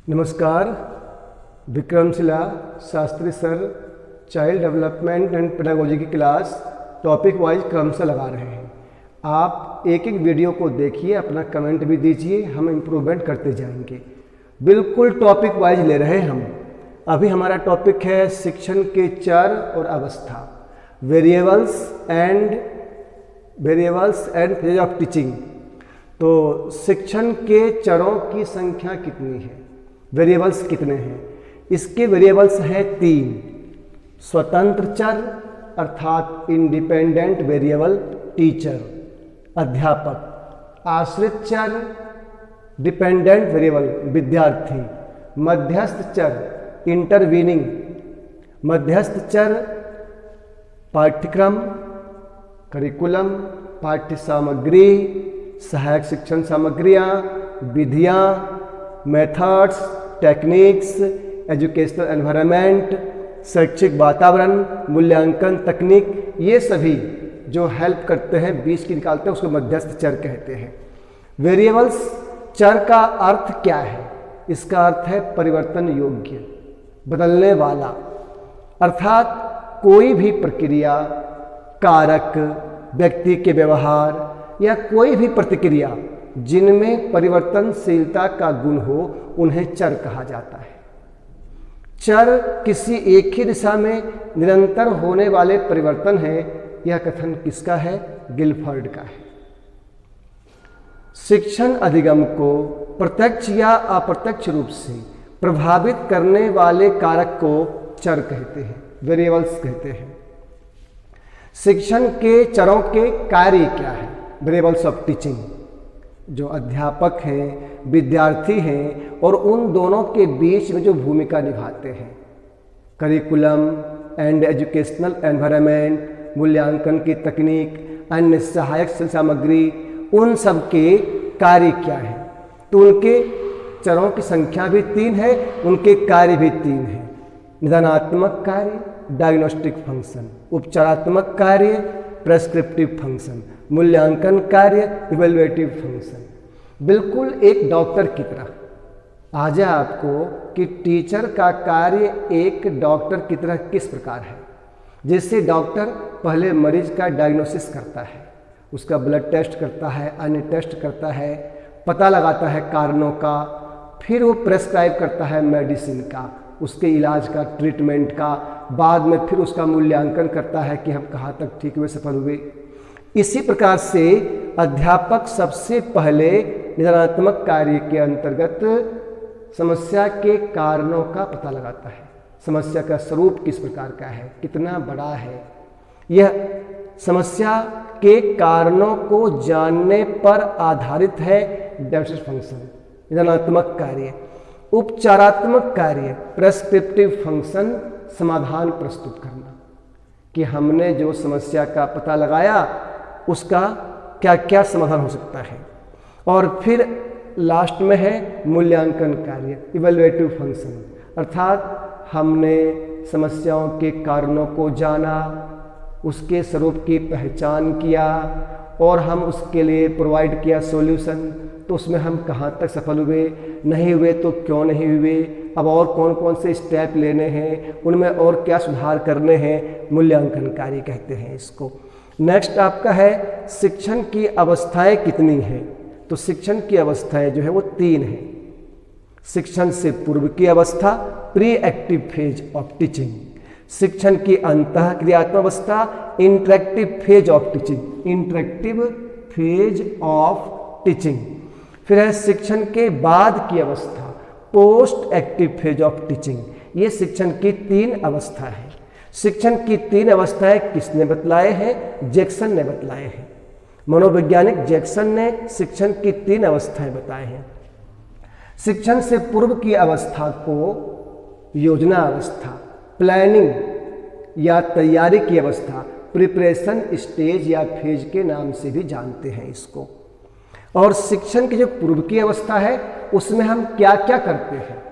नमस्कार। Vikramshila Shastri sir child development and pedagogy की class topic wise क्रम से लगा रहे हैं। आप एक एक वीडियो को देखिए, अपना कमेंट भी दीजिए, हम इम्प्रूवमेंट करते जाएंगे। बिल्कुल टॉपिक वाइज ले रहे हैं हम। अभी हमारा टॉपिक है शिक्षण के चर और अवस्था, variables and phase of teaching. तो शिक्षण के चरों की संख्या कितनी है, वेरिएबल्स कितने हैं? इसके वेरिएबल्स हैं 3। स्वतंत्र चर अर्थात इंडिपेंडेंट वेरिएबल टीचर अध्यापक, आश्रित चर डिपेंडेंट वेरिएबल विद्यार्थी, मध्यस्थ चर इंटरवीनिंग मध्यस्थ चर पाठ्यक्रम करिकुलम, पाठ्य सामग्री, सहायक शिक्षण सामग्रियाँ, विधियाँ, मेथड्स, टेक्निक्स, एजुकेशनल एनवायरनमेंट, शैक्षिक वातावरण, मूल्यांकन तकनीक, ये सभी जो हेल्प करते हैं, बीच की निकालते हैं, उसको मध्यस्थ चर कहते हैं। वेरिएबल्स चर का अर्थ क्या है? इसका अर्थ है परिवर्तन योग्य, बदलने वाला, अर्थात कोई भी प्रक्रिया, कारक, व्यक्ति के व्यवहार या कोई भी प्रतिक्रिया जिनमें परिवर्तनशीलता का गुण हो, उन्हें चर कहा जाता है। चर किसी एक ही दिशा में निरंतर होने वाले परिवर्तन है। यह कथन किसका है? गिलफर्ड का है। शिक्षण अधिगम को प्रत्यक्ष या अप्रत्यक्ष रूप से प्रभावित करने वाले कारक को चर कहते हैं, वेरिएबल्स कहते हैं। शिक्षण के चरों के कार्य क्या है? वेरिएबल्स ऑफ टीचिंग, जो अध्यापक हैं, विद्यार्थी हैं और उन दोनों के बीच में जो भूमिका निभाते हैं, करिकुलम एंड एजुकेशनल एनवायरनमेंट, मूल्यांकन की तकनीक, अन्य सहायक सामग्री, उन सब के कार्य क्या है? तो उनके चरों की संख्या भी 3 है, उनके कार्य भी 3 है। निदानात्मक कार्य डायग्नोस्टिक फंक्शन, उपचारात्मक कार्य प्रेस्क्रिप्टिव फंक्शन, मूल्यांकन कार्य इवेल्युएटिव फंक्शन। बिल्कुल एक डॉक्टर की तरह। आ जाए आपको कि टीचर का कार्य एक डॉक्टर की तरह किस प्रकार है। जैसे डॉक्टर पहले मरीज का डायग्नोसिस करता है, उसका ब्लड टेस्ट करता है, अन्य टेस्ट करता है, पता लगाता है कारणों का, फिर वो प्रेस्क्राइब करता है मेडिसिन का, उसके इलाज का, ट्रीटमेंट का, बाद में फिर उसका मूल्यांकन करता है कि हम कहाँ तक ठीक हुए, सफल हुए। इसी प्रकार से अध्यापक सबसे पहले निदानात्मक कार्य के अंतर्गत समस्या के कारणों का पता लगाता है। समस्या का स्वरूप किस प्रकार का है, कितना बड़ा है, यह समस्या के कारणों को जानने पर आधारित है डायग्नोस्टिक फंक्शन, निदानात्मक कार्य। उपचारात्मक कार्य प्रेस्क्रिप्टिव फंक्शन, समाधान प्रस्तुत करना कि हमने जो समस्या का पता लगाया उसका क्या क्या समाधान हो सकता है। और फिर लास्ट में है मूल्यांकन कार्य इवेल्युएटिव फंक्शन, अर्थात हमने समस्याओं के कारणों को जाना, उसके स्वरूप की पहचान किया और हम उसके लिए प्रोवाइड किया सॉल्यूशन। तो उसमें हम कहाँ तक सफल हुए, नहीं हुए तो क्यों नहीं हुए, अब और कौन कौन से स्टेप लेने हैं, उनमें और क्या सुधार करने हैं, मूल्यांकन कार्य कहते हैं इसको। नेक्स्ट आपका है शिक्षण की अवस्थाएं कितनी हैं। तो शिक्षण की अवस्थाएं जो है वो 3 हैं। शिक्षण से पूर्व की अवस्था pre active phase of teaching, शिक्षण की अंतः क्रियात्मक अवस्था interactive phase of teaching, interactive phase of teaching. फिर है शिक्षण के बाद की अवस्था post active phase of teaching. ये शिक्षण की 3 अवस्था है। शिक्षण की 3 अवस्थाएं किसने बतलाए हैं? जैक्सन ने बतलाए हैं। मनोवैज्ञानिक जैक्सन ने शिक्षण की 3 अवस्थाएं बताए हैं। शिक्षण से पूर्व की अवस्था को योजना अवस्था, प्लानिंग या तैयारी की अवस्था, प्रिपरेशन स्टेज या फेज के नाम से भी जानते हैं इसको। और शिक्षण की जो पूर्व की अवस्था है उसमें हम क्या क्या करते हैं,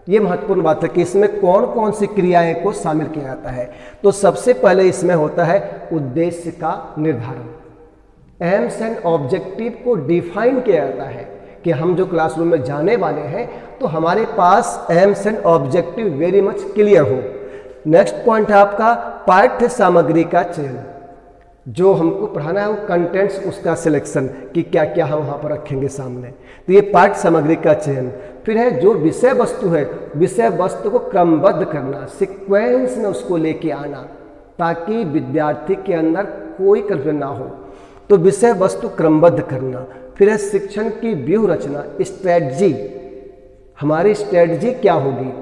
ये महत्वपूर्ण बात है कि इसमें कौन कौन सी क्रियाएं को शामिल किया जाता है। तो सबसे पहले इसमें होता है उद्देश्य का निर्धारण, एम्स एंड ऑब्जेक्टिव को डिफाइन किया जाता है कि हम जो क्लासरूम में जाने वाले हैं तो हमारे पास aims and objective very much clear हो। नेक्स्ट पॉइंट है आपका पाठ्य सामग्री का चयन। जो हमको पढ़ाना है वो कंटेंट्स, उसका सिलेक्शन कि क्या क्या हम वहाँ पर रखेंगे सामने, तो ये पाठ्य सामग्री का चयन। फिर है जो विषय वस्तु है, विषय वस्तु को क्रमबद्ध करना, सीक्वेंस में उसको लेके आना ताकि विद्यार्थी के अंदर कोई कंफ्यूजन ना हो, तो विषय वस्तु क्रमबद्ध करना। फिर है शिक्षण की व्यूह रचना, स्ट्रेटजी, हमारी स्ट्रेटजी क्या होगी,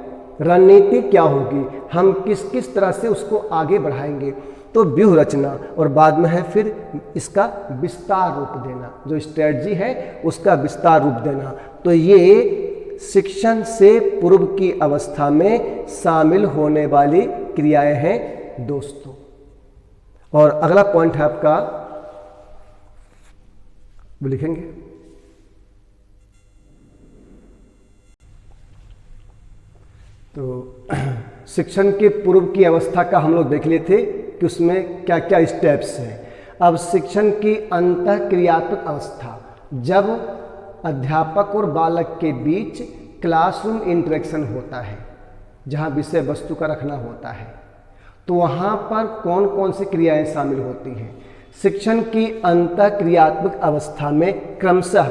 रणनीति क्या होगी, हम किस किस तरह से उसको आगे बढ़ाएंगे, तो व्यूह रचना। और बाद में है फिर इसका विस्तार रूप देना, जो स्ट्रेटजी है उसका विस्तार रूप देना। तो ये शिक्षण से पूर्व की अवस्था में शामिल होने वाली क्रियाएं हैं दोस्तों। और अगला पॉइंट है आपका, वो लिखेंगे, तो शिक्षण के पूर्व की अवस्था का हम लोग देख लिए थे कि उसमें क्या क्या स्टेप्स हैं। अब शिक्षण की अंतःक्रियात्मक अवस्था, जब अध्यापक और बालक के बीच क्लासरूम इंटरेक्शन होता है, जहाँ विषय वस्तु का रखना होता है, तो वहाँ पर कौन कौन सी क्रियाएं शामिल होती हैं। शिक्षण की अंतःक्रियात्मक अवस्था में क्रमशः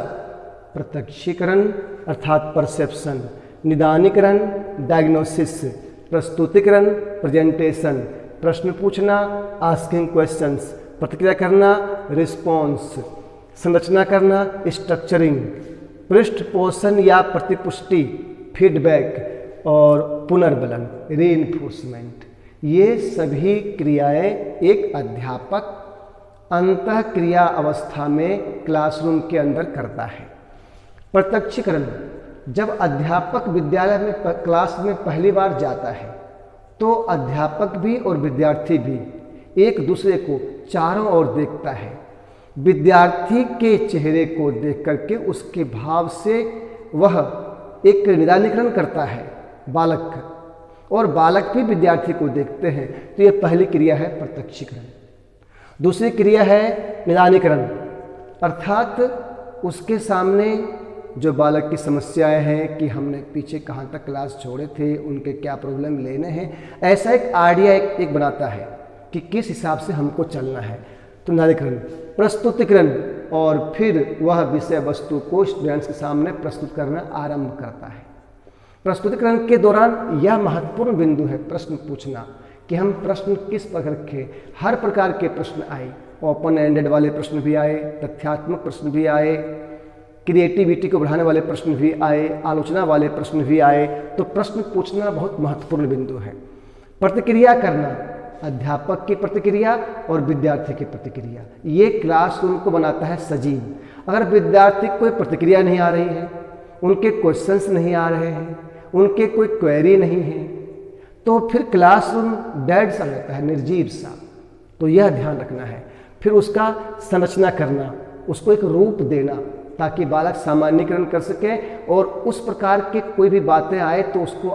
प्रत्यक्षीकरण अर्थात परसेप्शन, निदानीकरण डायग्नोसिस, प्रस्तुतिकरण प्रेजेंटेशन, प्रश्न पूछना आस्किंग क्वेश्चंस, प्रतिक्रिया करना रिस्पॉन्स, संरचना करना स्ट्रक्चरिंग, पृष्ठपोषण या प्रतिपुष्टि फीडबैक और पुनर्बलन रीइंफोर्समेंट। ये सभी क्रियाएं एक अध्यापक अंतःक्रिया अवस्था में क्लासरूम के अंदर करता है। प्रत्यक्षीकरण, जब अध्यापक विद्यालय में क्लास में पहली बार जाता है तो अध्यापक भी और विद्यार्थी भी एक दूसरे को चारों ओर देखता है। विद्यार्थी के चेहरे को देख करके उसके भाव से वह एक निदानीकरण करता है बालक का, और बालक भी विद्यार्थी को देखते हैं। तो यह पहली क्रिया है प्रत्यक्षीकरण। दूसरी क्रिया है निदानीकरण, अर्थात उसके सामने जो बालक की समस्याएं हैं कि हमने पीछे कहाँ तक क्लास छोड़े थे, उनके क्या प्रॉब्लम लेने हैं, ऐसा एक आइडिया एक बनाता है कि किस हिसाब से हमको चलना है। तो निदानीकरण, प्रस्तुतिकरण, और फिर वह विषय वस्तु को स्टूडेंट्स के सामने प्रस्तुत करना आरंभ करता है। प्रस्तुतिकरण के दौरान यह महत्वपूर्ण बिंदु है प्रश्न पूछना, कि हम प्रश्न किस पर रखें। हर प्रकार के प्रश्न आए, ओपन एंडेड वाले प्रश्न भी आए, तथ्यात्मक प्रश्न भी आए, क्रिएटिविटी को बढ़ाने वाले प्रश्न भी आए, आलोचना वाले प्रश्न भी आए। तो प्रश्न पूछना बहुत महत्वपूर्ण बिंदु है। प्रतिक्रिया करना, अध्यापक की प्रतिक्रिया और विद्यार्थी की प्रतिक्रिया, ये क्लासरूम को बनाता है सजीव। अगर विद्यार्थी को कोई प्रतिक्रिया नहीं आ रही है, उनके क्वेश्चंस नहीं आ रहे हैं, उनके कोई क्वेरी नहीं है, तो फिर क्लासरूम डेड सा रहता है, निर्जीव सा। तो यह ध्यान रखना है। फिर उसका संरचना करना, उसको एक रूप देना ताकि बालक सामान्यीकरण कर सके और उस प्रकार के कोई भी बातें आए तो उसको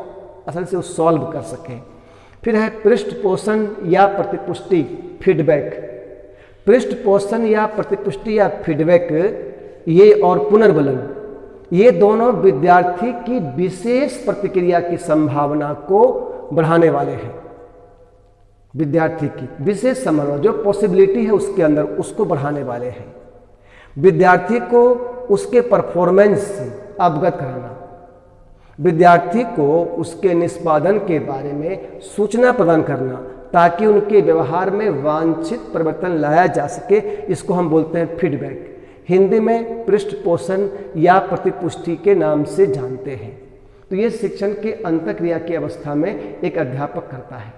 असल से वो सॉल्व कर सके। फिर है पृष्ठपोषण या प्रतिपुष्टि फीडबैक। पृष्ठपोषण या प्रतिपुष्टि या फीडबैक ये और पुनर्बलन, ये दोनों विद्यार्थी की विशेष प्रतिक्रिया की संभावना को बढ़ाने वाले हैं। विद्यार्थी की विशेष संभावना, जो पॉसिबिलिटी है उसके अंदर, उसको बढ़ाने वाले हैं। विद्यार्थी को उसके परफॉर्मेंस से अवगत कराना, विद्यार्थी को उसके निष्पादन के बारे में सूचना प्रदान करना ताकि उनके व्यवहार में वांछित परिवर्तन लाया जा सके। इसको हम बोलते हैं फीडबैक, हिंदी में पृष्ठपोषण या प्रतिपुष्टि के नाम से जानते हैं। तो ये शिक्षण के अंतःक्रिया की अवस्था में एक अध्यापक करता है।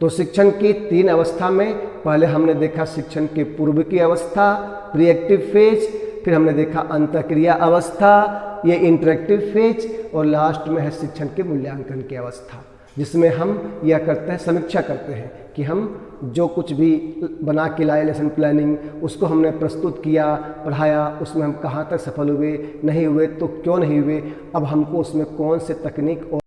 तो शिक्षण की 3 अवस्था में पहले हमने देखा शिक्षण के पूर्व की अवस्था प्रीएक्टिव फेज, फिर हमने देखा अंतःक्रिया अवस्था ये इंटरेक्टिव फेज, और लास्ट में है शिक्षण के मूल्यांकन की अवस्था, जिसमें हम यह करते हैं, समीक्षा करते हैं कि हम जो कुछ भी बना के लाए लेसन प्लानिंग, उसको हमने प्रस्तुत किया, पढ़ाया, उसमें हम कहाँ तक सफल हुए, नहीं हुए तो क्यों नहीं हुए, अब हमको उसमें कौन से तकनीक और